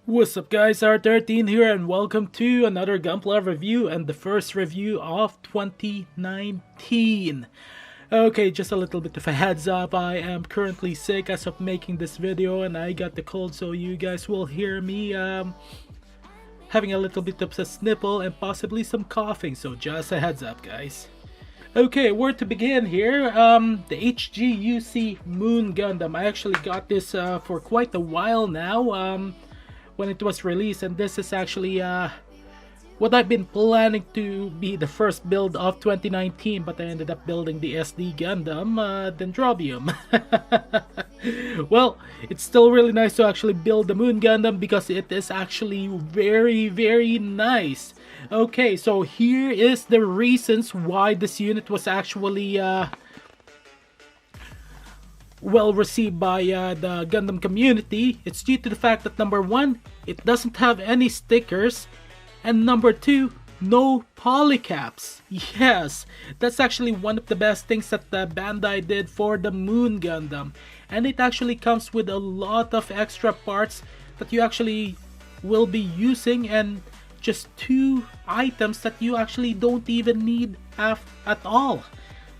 What's up guys, R13 here and welcome to another Gunpla review and the first review of 2019. Okay, just a little bit of a heads up, I am currently sick as of making this video and I got the cold, so you guys will hear me having a little bit of a sniffle and possibly some coughing, so just a heads up guys. Okay, where to begin here? The HGUC Moon Gundam. I actually got this for quite a while now. When it was released, and this is actually what I've been planning to be the first build of 2019, but I ended up building the SD Gundam Dendrobium. Well, it's still really nice to actually build the Moon Gundam because it is actually very nice. Okay, so here is the reasons why this unit was actually well received by the Gundam community. It's due to the fact that number one, it doesn't have any stickers, and number two, no polycaps. Yes, that's actually one of the best things that Bandai did for the Moon Gundam, and it actually comes with a lot of extra parts that you actually will be using, and just two items that you actually don't even need at all,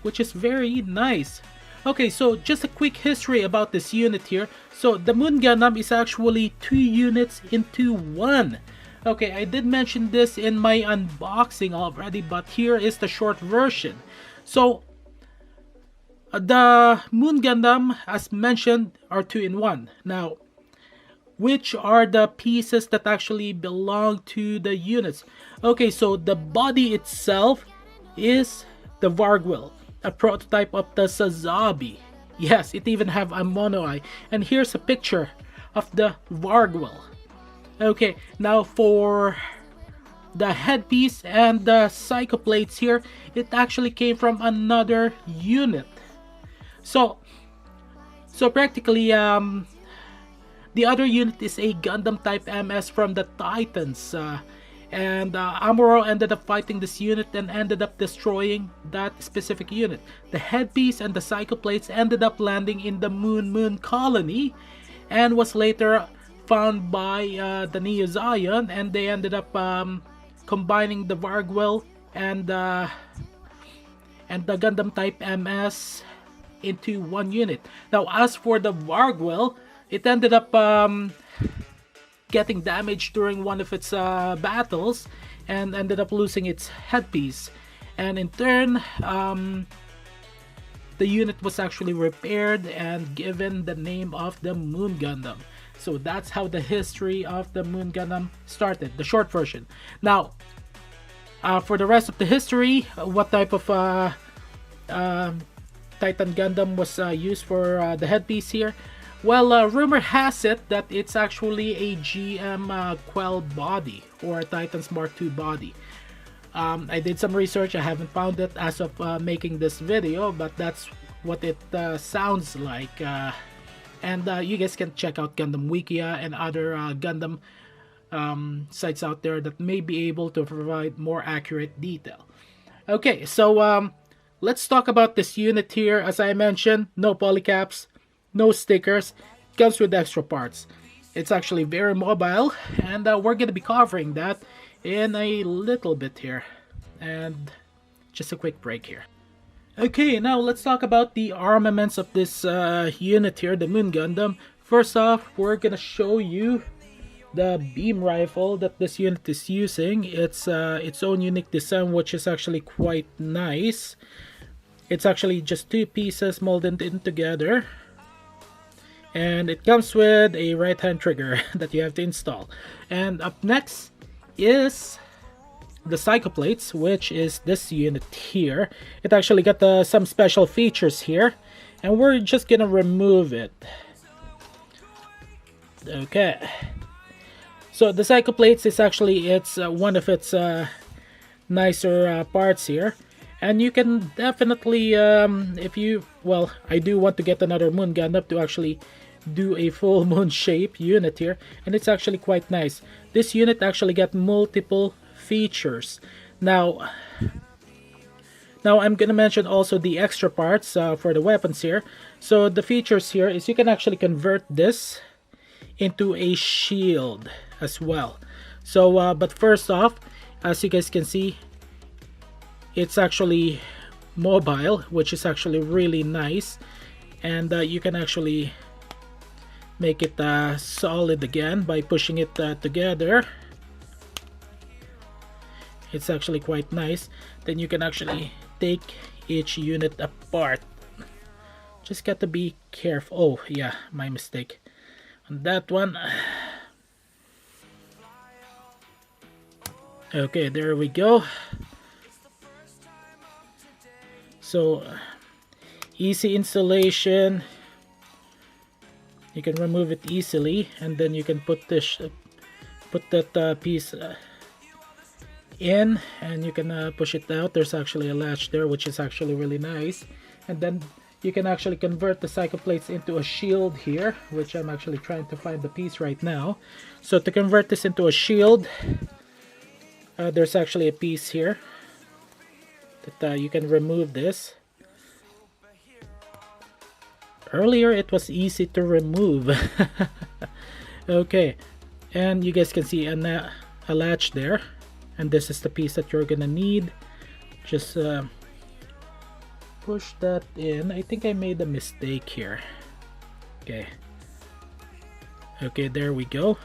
which is very nice. Okay, so just a quick history about this unit here. So the Moon Gundam is actually two units into one. Okay, I did mention this in my unboxing already, but here is the short version. So the Moon Gundam, as mentioned, are two in one. Now, which are the pieces that actually belong to the units? Okay, so the body itself is the Vargwell, a prototype of the Sazabi. Yes, it even have a mono eye. And here's a picture of the Vargwell. Okay, now for the headpiece and the psychoplates here, it actually came from another unit. So practically the other unit is a Gundam type MS from the Titans. And Amuro ended up fighting this unit and ended up destroying that specific unit. The headpiece and the psychoplates ended up landing in the Moon colony and was later found by the Neo Zion, and they ended up combining the Vargwell and the Gundam type MS into one unit. Now as for the Vargwell, it ended up getting damaged during one of its battles and ended up losing its headpiece, and in turn the unit was actually repaired and given the name of the Moon Gundam. So that's how the history of the Moon Gundam started, the short version. Now for the rest of the history, what type of Titan Gundam was used for the headpiece here? Well, rumor has it that it's actually a GM Quell body, or a Titan's Mark II body. I did some research, I haven't found it as of making this video, but that's what it sounds like. And you guys can check out Gundam Wikia and other Gundam sites out there that may be able to provide more accurate detail. Okay, so let's talk about this unit here. As I mentioned, no polycaps, no stickers, it comes with extra parts. It's actually very mobile, and we're going to be covering that in a little bit here. And just a quick break here. Okay, now let's talk about the armaments of this unit here, the Moon Gundam. First off, we're going to show you the beam rifle that this unit is using. It's its own unique design, which is actually quite nice. It's actually just two pieces molded in together. And it comes with a right hand trigger that you have to install. And up next is the psychoplates, which is this unit here. It actually got some special features here, and we're just gonna remove it. Okay, so the psychoplates is actually one of its nicer parts here, and you can definitely if you, well, I do want to get another Moon Gundam to actually do a full moon shape unit here, and it's actually quite nice. This unit actually got multiple features. Now Now I'm gonna mention also the extra parts for the weapons here. So the features here is you can actually convert this into a shield as well. So but first off, as you guys can see, it's actually mobile, which is actually really nice, and you can actually make it solid again by pushing it together. It's actually quite nice. Then you can actually take each unit apart. Just got to be careful. Oh yeah, my mistake on that one. Okay, there we go. So easy installation. You can remove it easily, and then you can put this, put that piece in, and you can push it out. There's actually a latch there, which is actually really nice. And then you can actually convert the cycle plates into a shield here, which I'm actually trying to find the piece right now. So to convert this into a shield, there's actually a piece here that you can remove this. Earlier it was easy to remove. Okay, and you guys can see a latch there, and this is the piece that you're gonna need. Just push that in. I think I made a mistake here. Okay, there we go.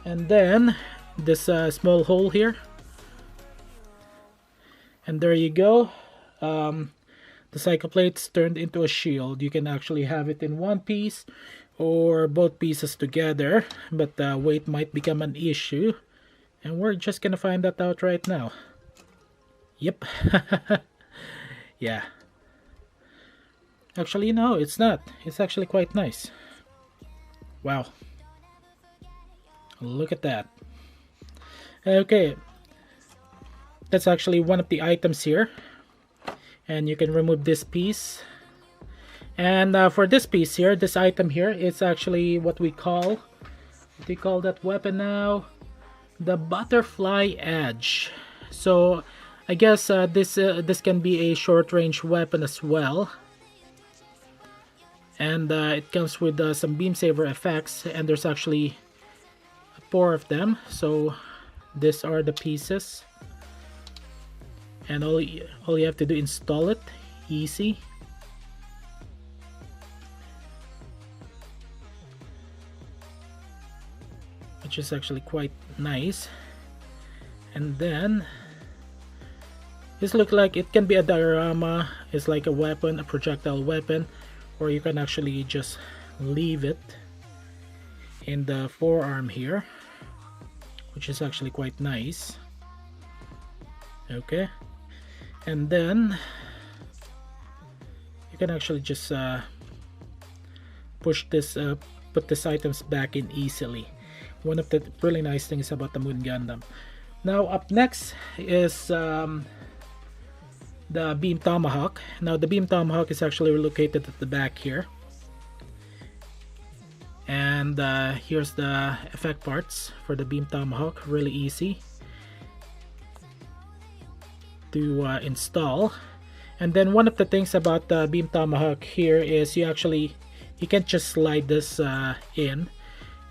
And then this small hole here, and there you go. The cycle plates turned into a shield. You can actually have it in one piece or both pieces together, but weight might become an issue, and we're just gonna find that out right now. Yep. Yeah, actually no, it's not. It's actually quite nice. Wow, look at that. Okay, that's actually one of the items here, and you can remove this piece. And for this piece here, this item here, it's actually what we call, what do you call that weapon now? The butterfly edge. So I guess this can be a short range weapon as well, and it comes with some beam saber effects, and there's actually 4 of them. So these are the pieces, and all you have to do, install it. Easy. Which is actually quite nice. And then this looks like it can be a diorama. It's like a weapon, a projectile weapon, or you can actually just leave it in the forearm here, which is actually quite nice. Okay, and then you can actually just push this, put these items back in easily. One of the really nice things about the Moon Gundam. Now up next is the beam Tomahawk. Now the beam Tomahawk is actually located at the back here, and here's the effect parts for the beam Tomahawk. Really easy to install. And then one of the things about the beam Tomahawk here is you can't just slide this in.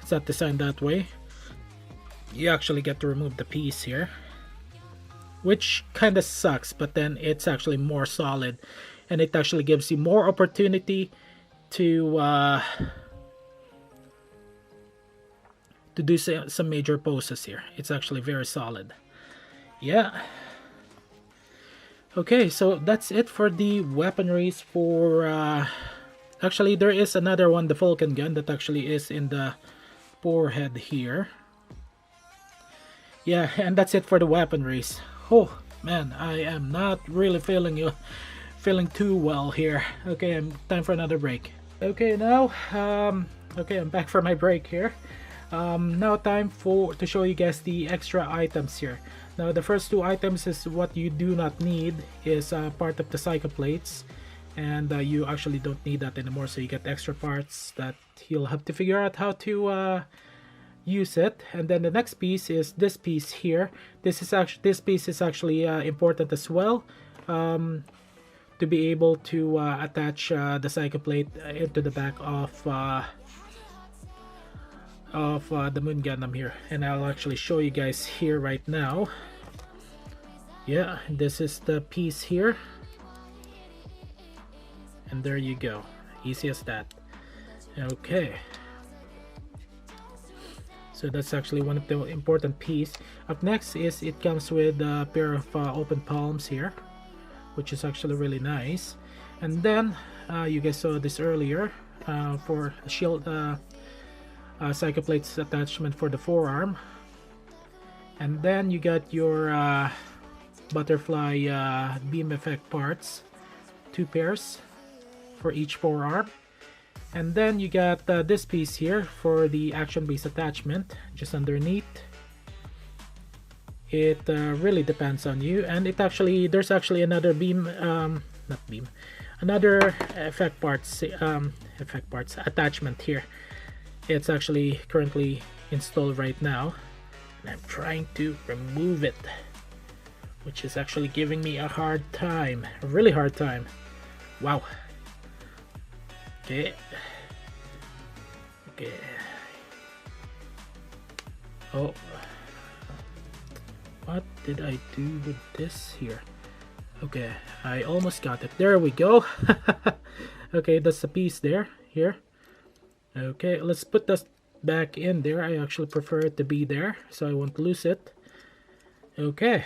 It's not designed that way. You actually get to remove the piece here, which kind of sucks, but then it's actually more solid, and it actually gives you more opportunity to do some major poses here. It's actually very solid. Yeah. Okay, so that's it for the weaponries for actually there is another one, the Falcon gun, that actually is in the forehead here. Yeah, and that's it for the weaponries. Oh man, I am not really feeling too well here. Okay, time for another break. Okay, now okay, I'm back for my break here. Now time to show you guys the extra items here. Now the first 2 items is what you do not need, is part of the cycle plates, and you actually don't need that anymore, so you get extra parts that you'll have to figure out how to use it. And then the next piece is this piece here. This piece is actually important as well. to be able to attach the psychoplate into the back of the Moon Gundam here, and I'll actually show you guys here right now. Yeah, this is the piece here, and there you go, easy as that. Okay, so that's actually one of the important piece. Up next is it comes with a pair of open palms here, which is actually really nice. And then you guys saw this earlier for shield psychoplates attachment for the forearm. And then you got your butterfly beam effect parts, 2 pairs for each forearm. And then you got this piece here for the action base attachment just underneath. It really depends on you, and there's actually another another effect parts attachment here. It's actually currently installed right now, and I'm trying to remove it, which is actually giving me a hard time, a really hard time. Wow. Okay. Oh, what did I do with this here? Okay, I almost got it. There we go. Okay, that's the piece here. Okay, let's put this back in there. I actually prefer it to be there so I won't lose it. Okay,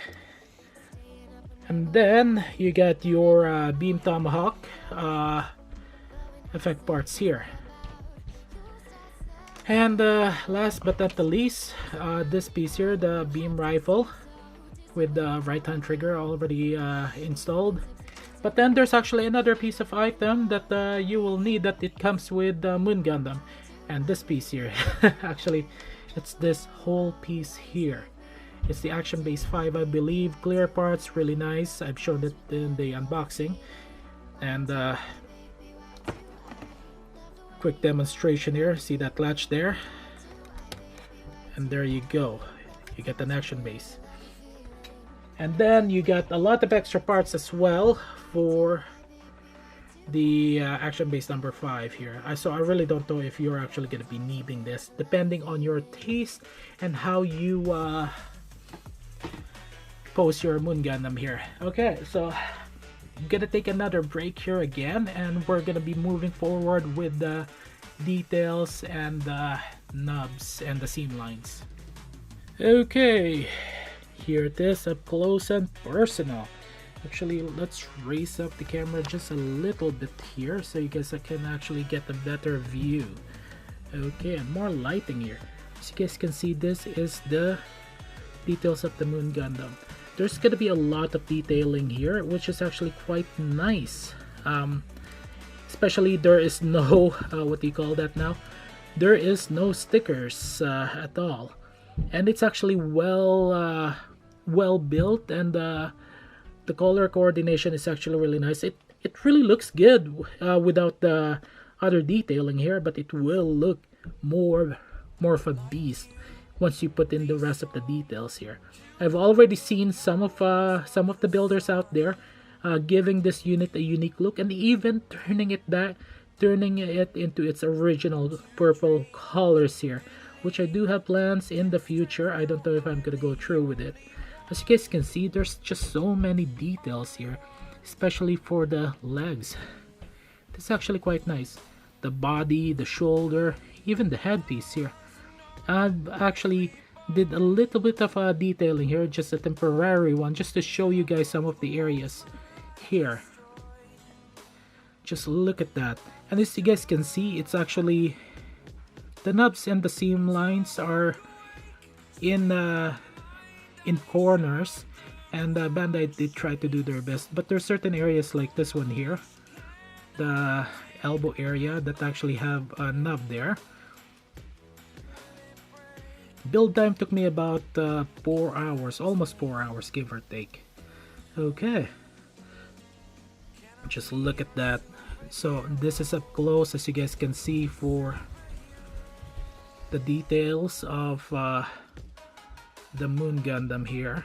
and then you got your beam Tomahawk effect parts here. And last but not the least, this piece here, the beam rifle with the right hand trigger already installed. But then there's actually another piece of item that you will need, that it comes with Moon Gundam, and this piece here. Actually, it's this whole piece here. It's the Action Base 5, I believe. Clear parts, really nice. I've shown it in the unboxing. And quick demonstration here. See that latch there? And there you go. You get an Action Base. And then you got a lot of extra parts as well for the Action Base number 5 here. So I really don't know if you're actually going to be needing this, depending on your taste and how you pose your Moon Gundam here. Okay, so I'm gonna take another break here again, and we're gonna be moving forward with the details and the nubs and the seam lines. Okay, here it is, up close and personal. Actually, let's raise up the camera just a little bit here so you guys can actually get a better view. Okay, and more lighting here. As you guys can see, this is the details of the Moon Gundam. There's gonna be a lot of detailing here, which is actually quite nice. Especially there is no what do you call that now? There is no stickers at all, and it's actually well built, and the color coordination is actually really nice. It really looks good without the other detailing here, but it will look more of a beast once you put in the rest of the details here. I've already seen some of the builders out there giving this unit a unique look, and even turning it into its original purple colors here, which I do have plans in the future. I don't know if I'm gonna go through with it. As you guys can see, there's just so many details here, especially for the legs. This is actually quite nice. The body, the shoulder, even the headpiece here. I've actually did a little bit of detailing here, just a temporary one, just to show you guys some of the areas here. Just look at that. And as you guys can see, it's actually the nubs and the seam lines are in corners, and Bandai did try to do their best, but there's certain areas like this one here, the elbow area, that actually have a nub there. Build time took me about 4 hours, almost 4 hours, give or take. Okay, just look at that. So this is up close, as you guys can see, for the details of the Moon Gundam here.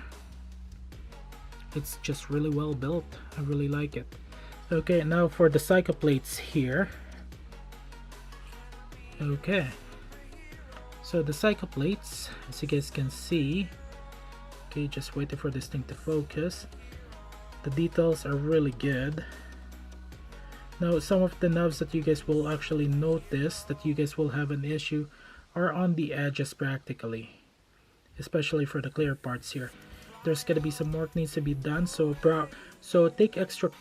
It's just really well built. I really like it. Okay, now for the psycho plates here. Okay, so the psycho plates, as you guys can see, okay, just waiting for this thing to focus. The details are really good. Now some of the knobs that you guys will actually notice that you guys will have an issue are on the edges practically, especially for the clear parts here. There's gonna be some work needs to be done, so take extra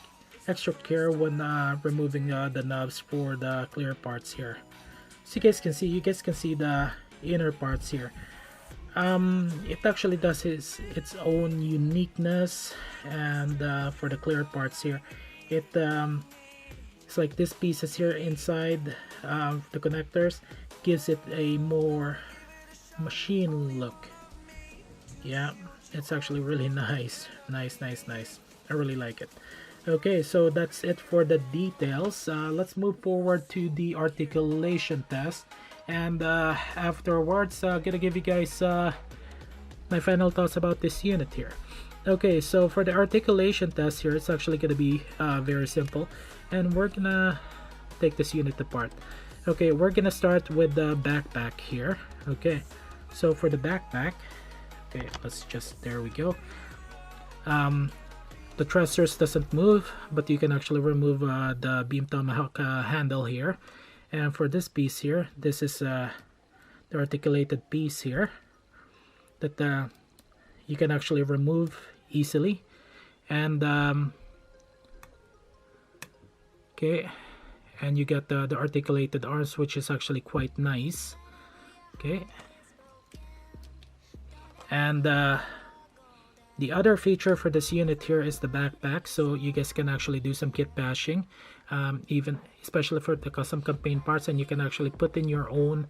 care when removing the knobs for the clear parts here. So you guys can see the inner parts here. It actually does its own uniqueness, and for the clear parts here, it's like this pieces here inside the connectors gives it a more machine look. Yeah, it's actually really nice. Nice. I really like it. Okay, so that's it for the details. Let's move forward to the articulation test, and afterwards gonna give you guys my final thoughts about this unit here. Okay, so for the articulation test here, it's actually gonna be very simple, and we're gonna take this unit apart. Okay, we're gonna start with the backpack here. Okay, so for the backpack, okay, there we go. The thrusters doesn't move, but you can actually remove the beam Tomahawk handle here. And for this piece here, this is the articulated piece here that you can actually remove easily. And okay, and you get the articulated arms, which is actually quite nice. Okay, and the other feature for this unit here is the backpack, so you guys can actually do some kit bashing, especially for the custom campaign parts, and you can actually put in your own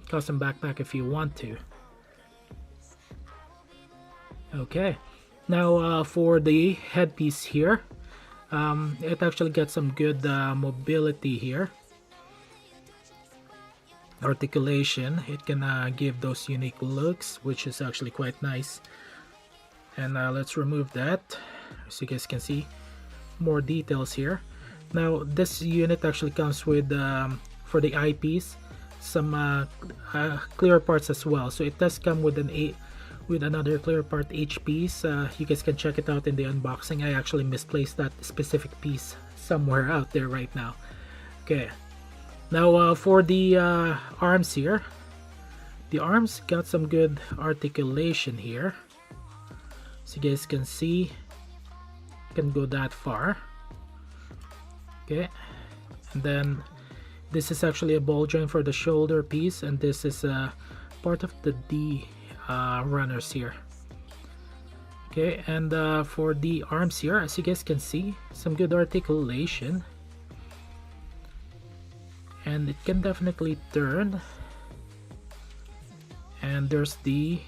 custom backpack if you want to. Okay, now for the headpiece here, it actually gets some good mobility here. Articulation, it can give those unique looks, which is actually quite nice. And let's remove that, so you guys can see more details here. Now this unit actually comes with for the eyepiece some clear parts as well, so it does come with another clear part H piece. You guys can check it out in the unboxing. I actually misplaced that specific piece somewhere out there right now. Okay, now for the arms here, the arms got some good articulation here. So you guys can see, can go that far. Okay, and then this is actually a ball joint for the shoulder piece, and this is part of the D runners here. Okay, and for the arms here, as you guys can see, some good articulation, and it can definitely turn. And there's the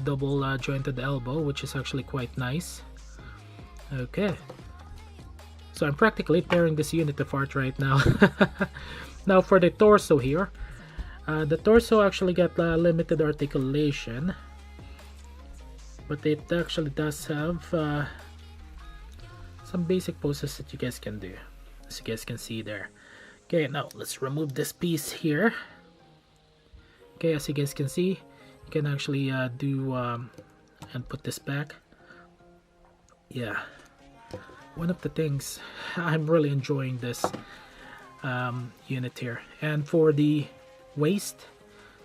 double jointed elbow, which is actually quite nice. Okay, so I'm practically tearing this unit apart right now. Now for the torso here, the torso actually got limited articulation, but it actually does have some basic poses that you guys can do, as you guys can see there. Okay, now let's remove this piece here. Okay, as you guys can see, you can actually do and put this back. Yeah, one of the things, I'm really enjoying this unit here. And for the waist,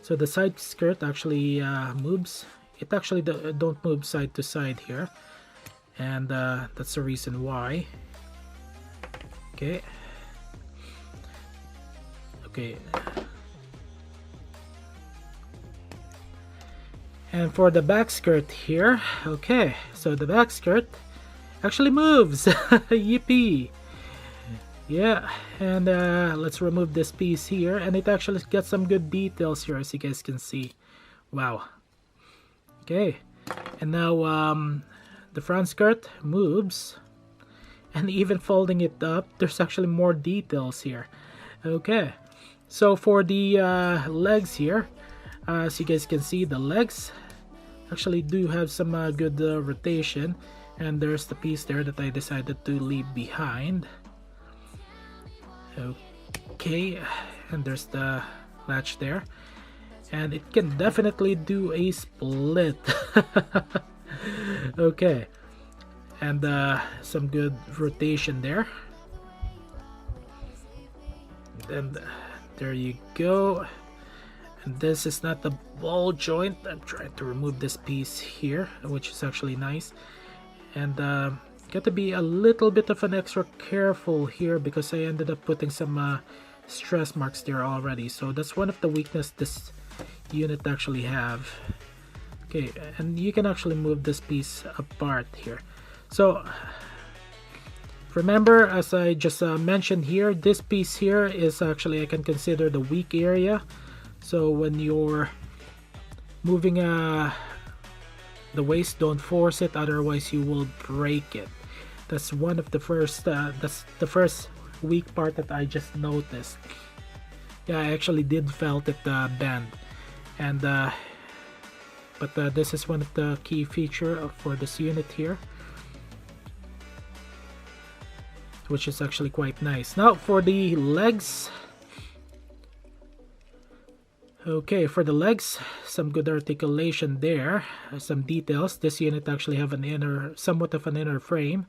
so the side skirt actually moves. It actually don't move side to side here, and that's the reason why. Okay, and for the back skirt here, okay, so the back skirt actually moves. Yippee! Yeah, and let's remove this piece here, and it actually got some good details here, as you guys can see. Wow. Okay, and now the front skirt moves, and even folding it up, there's actually more details here. Okay, so for the legs here, as you guys can see, the legs actually do have some good rotation, And there's the piece there that I decided to leave behind. Okay, and there's the latch there, and it can definitely do a split. Okay, and some good rotation there, and there you go. And this is not the ball joint. I'm trying to remove this piece here, which is actually nice. And got to be a little bit of an extra careful here because I ended up putting some stress marks there already. So that's one of the weaknesses this unit actually have. Okay, and you can actually move this piece apart here. So remember, as I just mentioned here, this piece here is actually, I can consider the weak area. So when you're moving the waist, don't force it, otherwise you will break it. That's one of the first that's the first weak part that I just noticed. Yeah, I actually did felt it bend. And but this is one of the key feature for this unit here, which is actually quite nice. Now for the legs. Okay, for the legs, some good articulation there, some details. This unit actually have an inner, somewhat of an inner frame.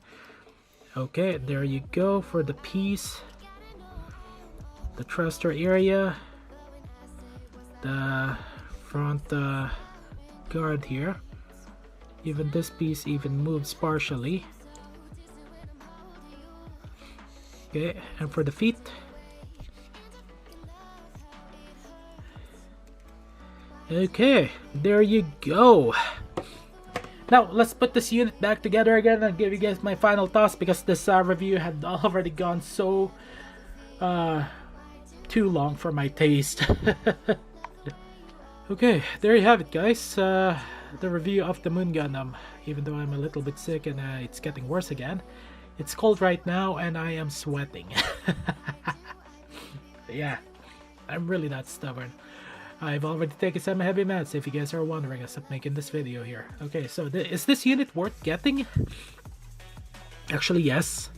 Okay, there you go for the piece. The thruster area, the front guard here. Even this piece even moves partially. Okay, and for the feet. Okay, there you go. Now let's put this unit back together again and give you guys my final thoughts, because this review had already gone so too long for my taste. Okay, there you have it, guys. The review of the Moon Gundam. Even though I'm a little bit sick and it's getting worse again. It's cold right now and I am sweating. Yeah, I'm really that stubborn. I've already taken some heavy meds, if you guys are wondering as I'm making this video here. Okay, so is this unit worth getting? Actually, yes.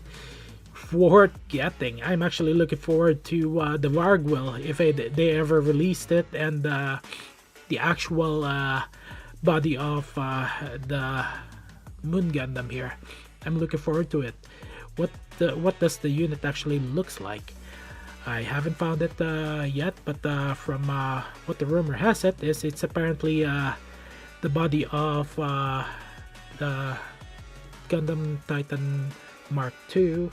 Worth getting. I'm actually looking forward to the Vargwell, if they ever released it, and the actual body of the Moon Gundam here. I'm looking forward to it. What does the unit actually looks like? I haven't found it yet, but from what the rumor has it is, it's apparently the body of the Gundam Titan Mark II,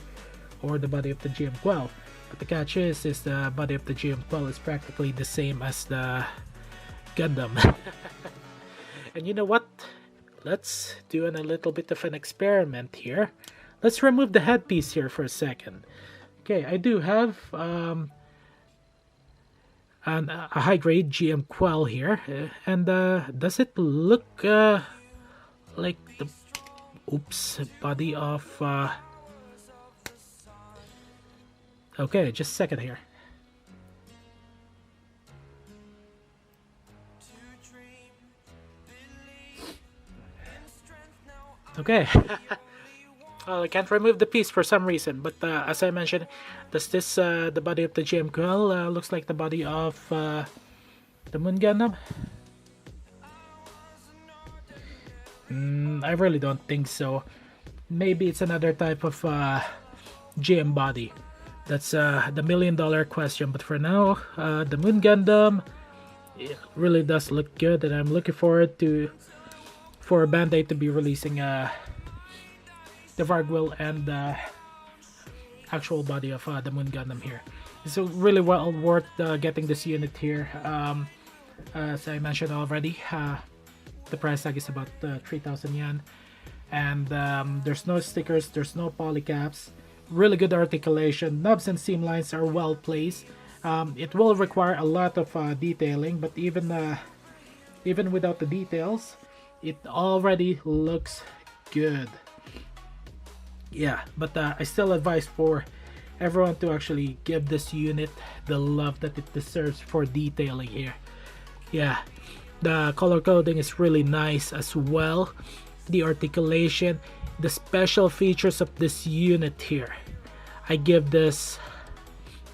or the body of the GM-12. But the catch is the body of the GM-12 is practically the same as the Gundam. And you know what? Let's do a little bit of an experiment here. Let's remove the headpiece here for a second. Okay, I do have a high-grade GM Quell here, and does it look like the body of okay, just a second here. Okay. Well, I can't remove the piece for some reason, but as I mentioned, does this the body of the GM Quell looks like the body of the Moon Gundam? I really don't think so. Maybe it's another type of GM body. That's the million-dollar question. But for now, the Moon Gundam, it really does look good, and I'm looking forward for Bandai to be releasing the Vargwell and the actual body of the Moon Gundam here. It's really well worth getting this unit here. As I mentioned already, the price tag is about 3,000 yen, and there's no stickers, there's no polycaps. Really good articulation. Nubs and seam lines are well placed. It will require a lot of detailing, but even without the details, it already looks good. Yeah, but I still advise for everyone to actually give this unit the love that it deserves for detailing here. Yeah, the color coding is really nice as well. the articulation, the special features of this unit here. I give this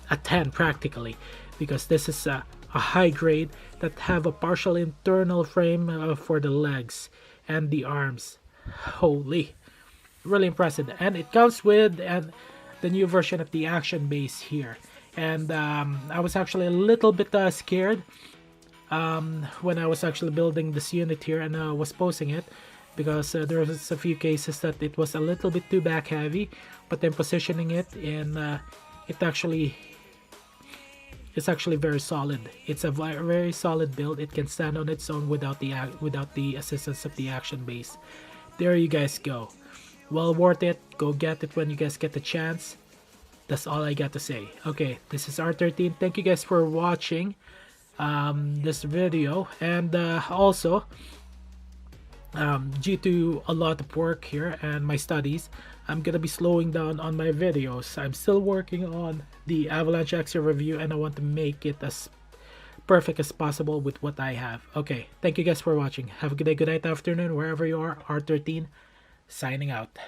a 10 practically, because this is a high grade that have a partial internal frame for the legs and the arms. Holy, really impressive. And it comes with the new version of the action base here. And I was actually a little bit scared when I was actually building this unit here and was posing it, because there was a few cases that it was a little bit too back heavy, but then positioning it in it's actually very solid. It's a very solid build. It can stand on its own without the assistance of the action base. There you guys go. Well worth it. Go get it when you guys get the chance. That's all I got to say. Okay, this is R13. Thank you guys for watching this video, and also due to a lot of work here and my studies, I'm gonna be slowing down on my videos. I'm still working on the Avalanche Axia review, and I want to make it as perfect as possible with what I have. Okay, thank you guys for watching. Have a good day, good night, afternoon, wherever you are. R13 signing out.